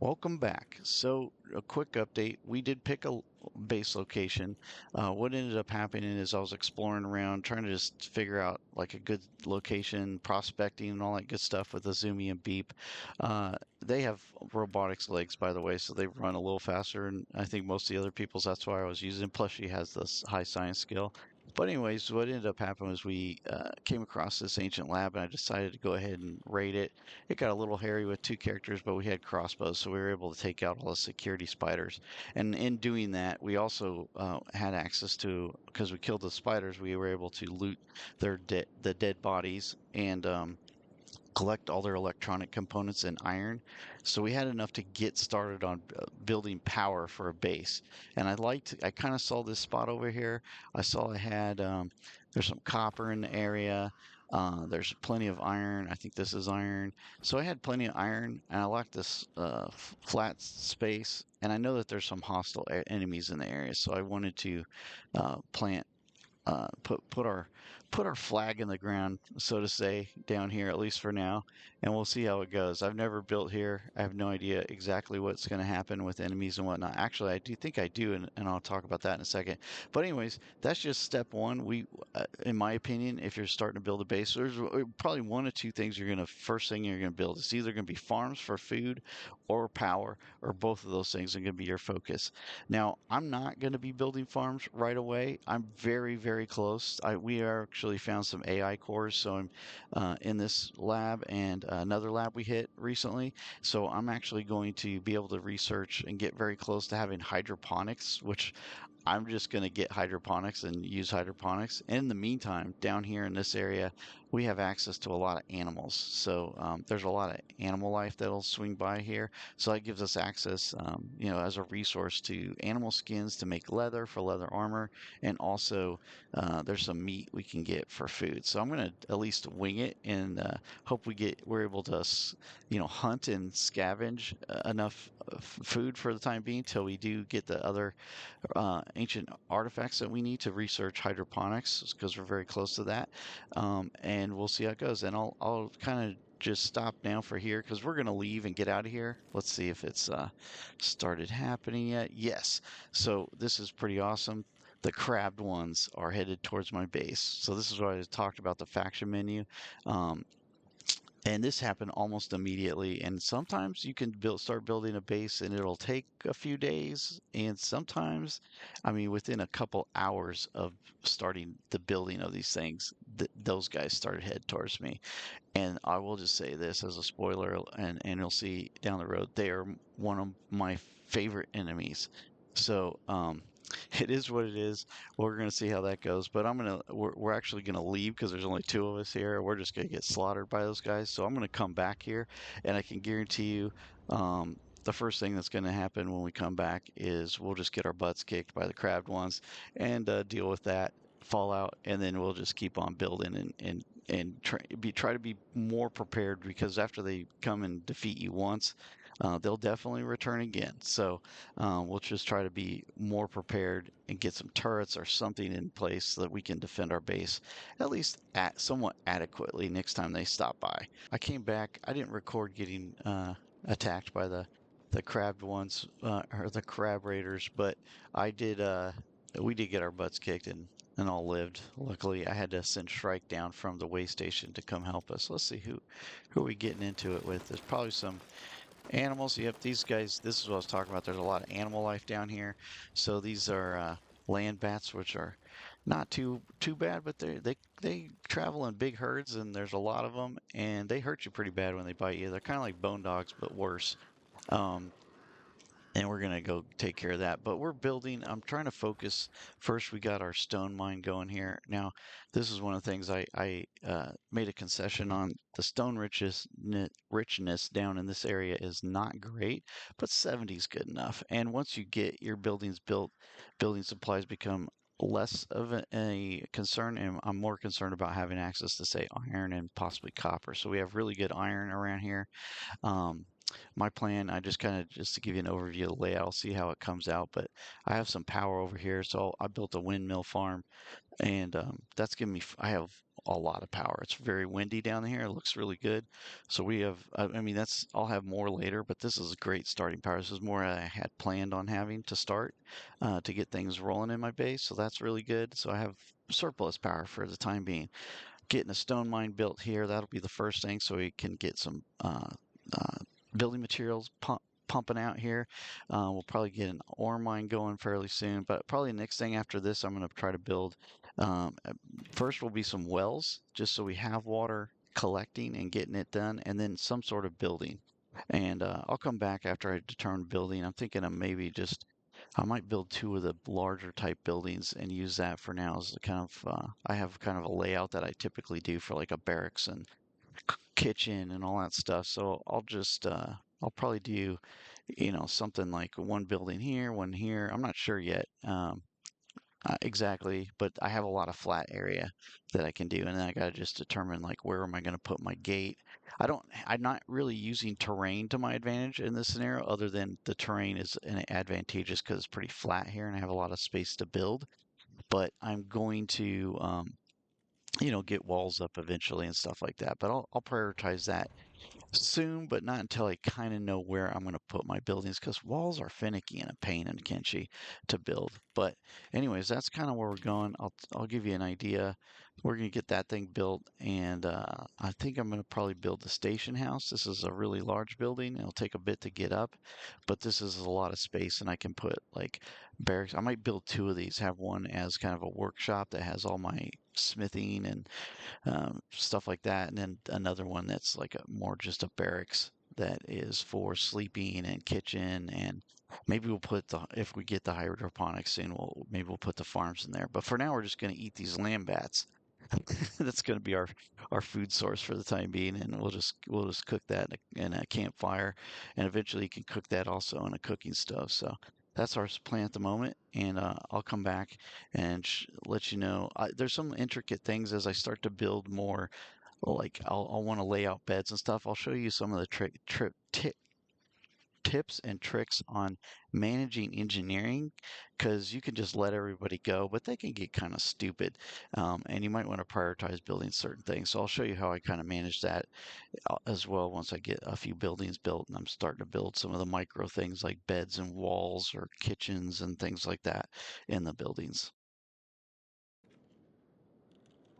Welcome back. So, a quick update. We did pick a base location. What ended up happening is I was exploring around, trying to just figure out like a good location, prospecting, and all that good stuff with Azumi and Beep. They have robotics legs, by the way, so they run a little faster, and I think most of the other people's that's why I was using. Plus, she has this high science skill. But anyways, what ended up happening was we came across this ancient lab, and I decided to go ahead and raid it. It got a little hairy with two characters, but we had crossbows, so we were able to take out all the security spiders. And in doing that, we also had access to, because we killed the spiders, we were able to loot the dead bodies and collect all their electronic components and iron. So we had enough to get started on building power for a base. And I kind of saw this spot over here. I saw I had, there's some copper in the area. There's plenty of iron. I think this is iron. So I had plenty of iron, and I liked this flat space. And I know that there's some hostile enemies in the area, so I wanted to plant put our flag in the ground, so to say, down here at least for now, and we'll see how it goes. I've never built here. I have no idea exactly what's going to happen with enemies and whatnot. Actually, I do think I do, and I'll talk about that in a second. But anyways, that's just step one. In my opinion, if you're starting to build a base, there's probably one of two things first thing you're gonna build. It's either gonna be farms for food or power, or both of those things are gonna be your focus. Now, I'm not going to be building farms right away. I'm very, very close. We are actually found some AI cores, so I'm in this lab and another lab we hit recently. So I'm actually going to be able to research and get very close to having hydroponics, which I'm just going to get hydroponics and use hydroponics. In the meantime, down here in this area, we have access to a lot of animals. So there's a lot of animal life that'll swing by here. So that gives us access, as a resource to animal skins to make leather for leather armor, and also there's some meat we can get for food. So I'm going to at least wing it and hope we're able to, hunt and scavenge enough food for the time being till we do get the other ancient artifacts that we need to research hydroponics because we're very close to that. And we'll see how it goes. And I'll kind of just stop now for here because we're going to leave and get out of here. Let's see if it's started happening yet. Yes. So this is pretty awesome. The crabbed ones are headed towards my base. So this is what I talked about, the faction menu. Um, and this happened almost immediately. And sometimes you can start building a base and it'll take a few days. And sometimes, I mean, within a couple hours of starting the building of these things, those guys started head towards me. And I will just say this as a spoiler, and you'll see down the road, they are one of my favorite enemies. So, it is what it is. We're going to see how that goes. But we're actually going to leave because there's only two of us here. We're just going to get slaughtered by those guys. So I'm going to come back here, and I can guarantee you, the first thing that's going to happen when we come back is we'll just get our butts kicked by the crabbed ones and deal with that fallout, and then we'll just keep on building and try to be more prepared because after they come and defeat you once, they'll definitely return again. So we'll just try to be more prepared and get some turrets or something in place so that we can defend our base at least somewhat adequately next time they stop by. I came back. I didn't record getting attacked by the crabbed ones or the crab raiders, but I did. We did get our butts kicked and all lived. Luckily, I had to send Shrike down from the way station to come help us. Let's see who are we getting into it with. There's probably some animals. Yep, these guys. This is what I was talking about. There's a lot of animal life down here. So these are land bats, which are not too bad, but they travel in big herds, and there's a lot of them, and they hurt you pretty bad when they bite you. They're kind of like bone dogs, but worse. Um, and we're gonna go take care of that. But we're building. I'm trying to focus. First, we got our stone mine going here. Now, this is one of the things I made a concession on. The stone richness down in this area is not great, but 70 is good enough. And once you get your buildings built, building supplies become less of a concern, and I'm more concerned about having access to say iron and possibly copper. So we have really good iron around here. Um, my plan, I just kind of just to give you an overview of the layout, I'll see how it comes out. But I have some power over here, so I built a windmill farm, and that's giving me. I have a lot of power. It's very windy down here. It looks really good. So we have, I mean, I'll have more later, but this is a great starting power. This is more I had planned on having to start to get things rolling in my base. So that's really good. So I have surplus power for the time being. Getting a stone mine built here, that'll be the first thing so we can get some uh, building materials pumping out here. We'll probably get an ore mine going fairly soon, but probably the next thing after this, I'm going to try to build. Um, uh, First will be some wells, just so we have water collecting and getting it done, and then some sort of building. And I'll come back after I determine building. I'm thinking of maybe just I might build two of the larger type buildings and use that for now as a kind of I have kind of a layout that I typically do for like a barracks and kitchen and all that stuff. So I'll probably do, something like one building here, one here. I'm not sure yet. Exactly, but I have a lot of flat area that I can do, and then I got to just determine like where am I going to put my gate. I'm not really using terrain to my advantage in this scenario, other than the terrain is advantageous because it's pretty flat here and I have a lot of space to build. But I'm going to, get walls up eventually and stuff like that. But I'll prioritize that soon, but not until I kind of know where I'm going to put my buildings because walls are finicky and a pain in Kenshi to build. But anyways, that's kind of where we're going. I'll give you an idea. We're going to get that thing built, and I think I'm going to probably build the station house. This is a really large building. It'll take a bit to get up, but this is a lot of space, and I can put like barracks. I might build two of these. Have one as kind of a workshop that has all my smithing and stuff like that. And then another one that's like more just a barracks that is for sleeping and kitchen. And maybe we'll put if we get the hydroponics soon, maybe we'll put the farms in there. But for now, we're just going to eat these lamb bats. That's going to be our food source for the time being, and we'll just cook that in a campfire, and eventually you can cook that also on a cooking stove. So that's our plan at the moment, and I'll come back and let you know. There's some intricate things as I start to build more. Like I'll want to lay out beds and stuff. I'll show you some of the tips and tricks on managing engineering because you can just let everybody go, but they can get kind of stupid. And you might want to prioritize building certain things. So I'll show you how I kind of manage that as well once I get a few buildings built and I'm starting to build some of the micro things like beds and walls or kitchens and things like that in the buildings.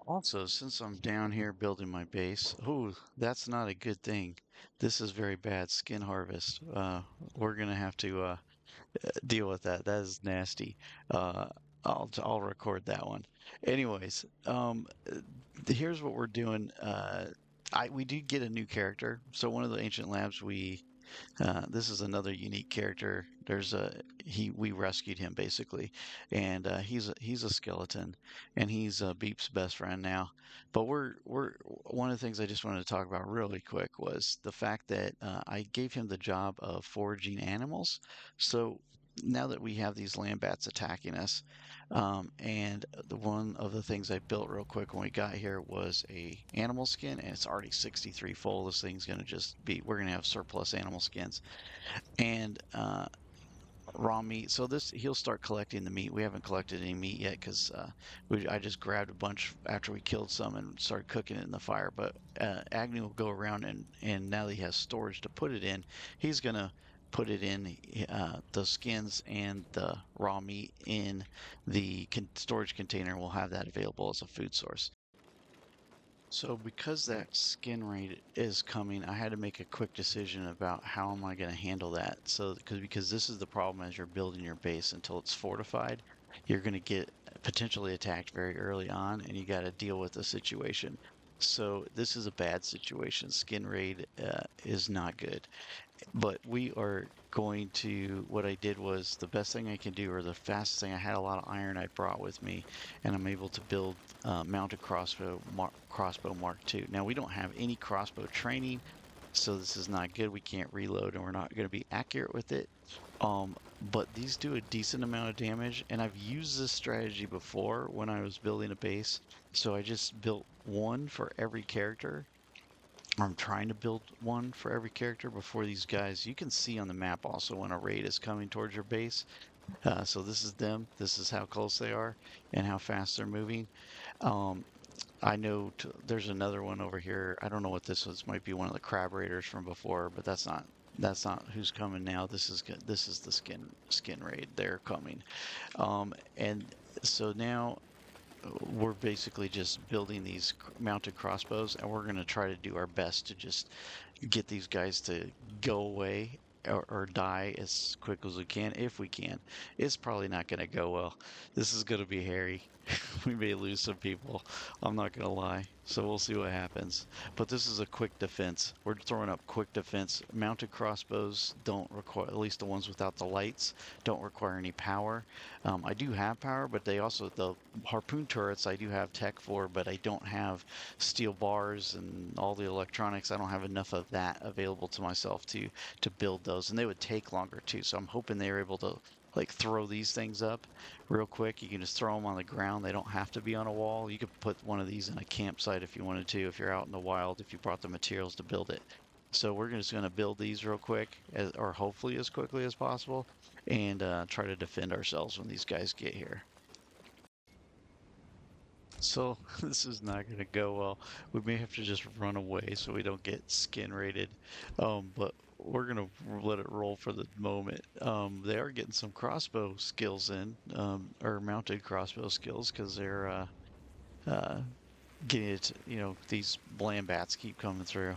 Also, since I'm down here building my base, oh, that's not a good thing. This is very bad skin harvest. We're gonna have to deal with that. That is nasty. Uh, I'll record that one. Anyways, here's what we're doing. We do get a new character. So one of the ancient labs this is another unique character. We rescued him basically, and he's a skeleton, and he's Beep's best friend now. But we're one of the things I just wanted to talk about really quick was the fact that I gave him the job of foraging animals. So now that we have these land bats attacking us, and one of the things I built real quick when we got here was a animal skin, and it's already 63 full. This thing's gonna just be, we're gonna have surplus animal skins and raw meat. So he'll start collecting the meat. We haven't collected any meat yet because I just grabbed a bunch after we killed some and started cooking it in the fire. But Agnew will go around and now that he has storage to put it in, he's gonna put it in the skins and the raw meat in the storage container. We'll have that available as a food source. So because that skin raid is coming, I had to make a quick decision about how am I going to handle that. So because this is the problem as you're building your base until it's fortified, you're going to get potentially attacked very early on, and you got to deal with the situation. So this is a bad situation. Skin raid is not good. But we are going to, what I did was the best thing I can do, or the fastest thing, I had a lot of iron I brought with me, and I'm able to build mounted crossbow Mark II. Now, we don't have any crossbow training, so this is not good. We can't reload, and we're not going to be accurate with it. Um, but these do a decent amount of damage, and I've used this strategy before when I was building a base. So I just built one for every character. I'm trying to build one for every character before these guys. You can see on the map also when a raid is coming towards your base. So this is them. This is how close they are and how fast they're moving. Um, I know there's another one over here. I don't know what this was. Might be one of the crab raiders from before, but that's not who's coming now. This is the skin raid. They're coming. And so now we're basically just building these mounted crossbows, and we're going to try to do our best to just get these guys to go away or die as quick as we can, if we can. It's probably not going to go well. This is going to be hairy. We may lose some people. I'm not going to lie. So we'll see what happens. But this is a quick defense. We're throwing up quick defense. Mounted crossbows don't require, at least the ones without the lights, don't require any power. I do have power, but the harpoon turrets I do have tech for, but I don't have steel bars and all the electronics. I don't have enough of that available to myself to build those, and they would take longer too. So I'm hoping they're able to like throw these things up real quick. You can just throw them on the ground. They don't have to be on a wall. You could put one of these in a campsite if you wanted to, if you're out in the wild, if you brought the materials to build it. So we're just going to build these real quick, or hopefully as quickly as possible, and try to defend ourselves when these guys get here. So this is not going to go well. We may have to just run away so we don't get skin raided. But we're going to let it roll for the moment. They are getting some crossbow skills in, or mounted crossbow skills, because they're uh, getting it. These bland bats keep coming through,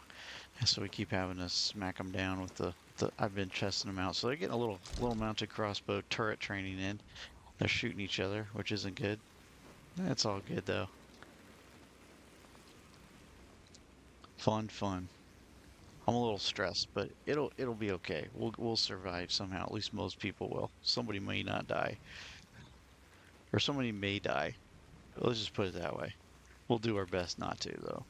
so we keep having to smack them down with the. I've been testing them out, so they're getting a little mounted crossbow turret training in. They're shooting each other, which isn't good. That's all good though. Fun, fun. I'm a little stressed, but it'll be okay. We'll survive somehow. At least most people will. Somebody may not die, or somebody may die. Let's just put it that way. We'll do our best not to, though.